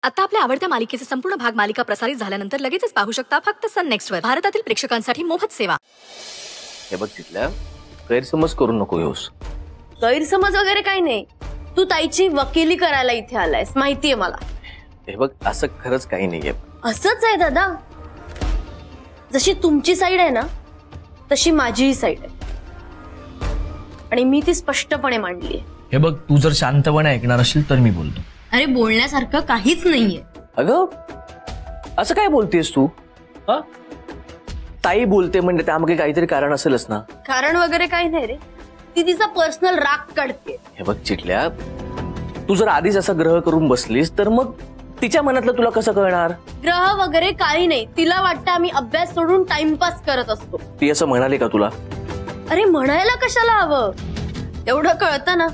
आता आपल्या आवडत्या मालिकेचे संपूर्ण भाग मालिका प्रसारित झाल्यानंतर लगेचच पाहू शकता फक्त सन नेक्स्ट वर. भारतातील प्रेक्षकांसाठी मोफत सेवा. हे बघ तिथल्या गैरसमज करू नको योस. गैरसमज वगैरे काही नाही. तू ताईची वकिली करायला इथे आलायस माहितीये मला. हे बघ असं खरंच काही नाहीये. असंच आहे दादा. जशी तुमची साईड आहे ना तशी माझीही साईड आहे आणि मी ती स्पष्टपणे मांडली आहे. हे बघ तू जर शांतपणे ऐकणार असेल तर मी बोलतो. अरे बोलण्यासारखं काहीच नाहीये. अगं असं काय बोलतेस तू? ताई बोलते म्हणजे त्यामागे काहीतरी कारण असेलच ना. कारण वगैरे काही नाही रे. ती तिचा पर्सनल राग काढते. हे बघ चिटल्या, तू जर आधीच असा ग्रह करून बसलीस तर मग तिच्या मनातलं तुला कसं कळणार? ग्रह वगैरे काही नाही. तिला वाटतं आम्ही अभ्यास सोडून टाइमपास करत असतो. ती असं म्हणाले का तुला? अरे म्हणायला कशाला हवं? एवढं कळतं ना.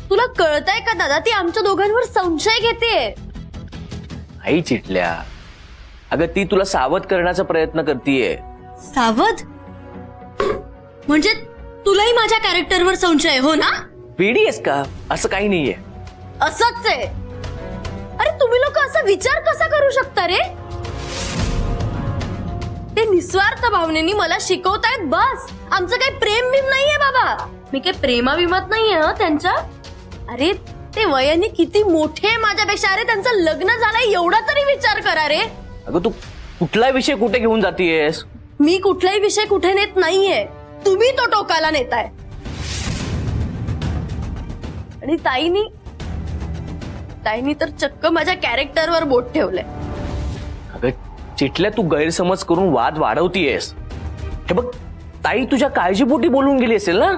तुला कळतंय का दादा? ती आमच्या दोघांवर संशय घेते. आई चिटल्या, अगं ती तुला सावध करण्याचा प्रयत्न करतीये. सावध म्हणजे तुलाही माझ्या कॅरेक्टरवर संशय हो ना? वेडी आहेस का? असं काही नाहीये. असंच आहे. अरे तुम्ही लोक असा विचार कसा करू शकता रे? ते निस्वार्थ भावनेनी मला शिकवतायत बस. आमचं काही प्रेम बिम नाहीये बाबा. मी काही प्रेमाभिमत नाहीये त्यांच्या. अरे ते वयाने किती मोठे माझ्यापेक्षा. अरे त्यांचं लग्न झालंय एवढा तरी विचार करा रे. अगं तू कुठला विषय कुठे घेऊन जातीयस? मी कुठलाही विषय कुठे नेत नाहीये. तुम्ही तो टोकाला नेताय. आणि ताईनी तर चक्क माझ्या कॅरेक्टरवर बोट ठेवलंय. अगं चिटल्या, तू गैरसमज करून वाद वाढवतीयस. हे बघ ताई तुझ्या काळजीपोटी बोलून गेली असेल ना.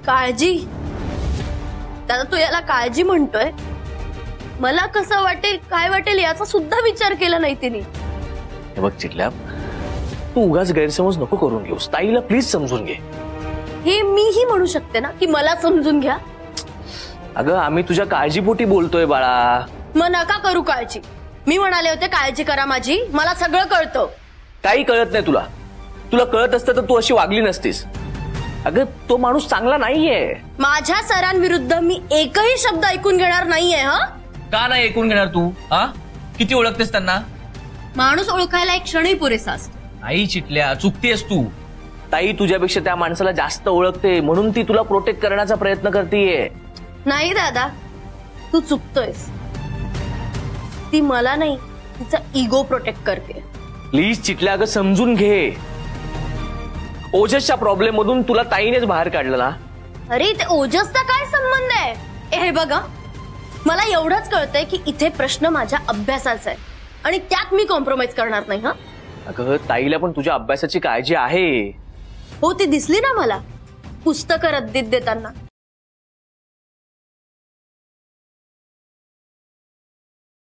काळजी? दादा तू याला काळजी म्हणतोय? मला कसं वाटेल काय वाटेल याचा सुद्धा विचार केला नाही तिने. हे बघ चिटल्या, तू उगाच गैरसमज नको करून घेऊस. ताईला प्लीज समजून घे. हे मीही म्हणू शकते ना की मला समजून घ्या. अगं आम्ही तुझ्या काळजीपोटी बोलतोय बाळा. मग नका करू काळजी. मी म्हणाले होते काळजी करा माझी. मला सगळं कळतं. काही कळत नाही तुला. तुला कळत असतं तर तू अशी वागली नसतीस. अगं तो माणूस चांगला नाहीये. माझ्या सरांविरुद्ध मी एकही शब्द ऐकून घेणार नाहीये. का नाही ऐकून घेणार तू? किती ओळखतेस त्यांना? माणूस ओळखायला एक क्षणही पुरेसा असतो. आई चिटल्या, चुकतेस तू. ताई तुझ्यापेक्षा त्या माणसाला जास्त ओळखते म्हणून ती तुला प्रोटेक्ट करण्याचा प्रयत्न करतेय. नाही दादा, तू चुकतोयस. ती मला नाही तिचा इगो प्रोटेक्ट करते. प्लीज चिटल्या, अगं समजून घे. ओजसच्या प्रॉब्लेम मधून तुला ताईनेच बाहेर काढलं ना. अरे ते ओजसचा काय संबंध आहे? हे बघा, मला एवढंच कळतंय की इथे प्रश्न माझ्या अभ्यासाचा आहे आणि त्यात मी कॉम्प्रोमाइज करणार नाही. अगं ताईला पण तुझ्या अभ्यासाची काळजी आहे. हो ती दिसली ना मला पुस्तकं रद्दीत देताना.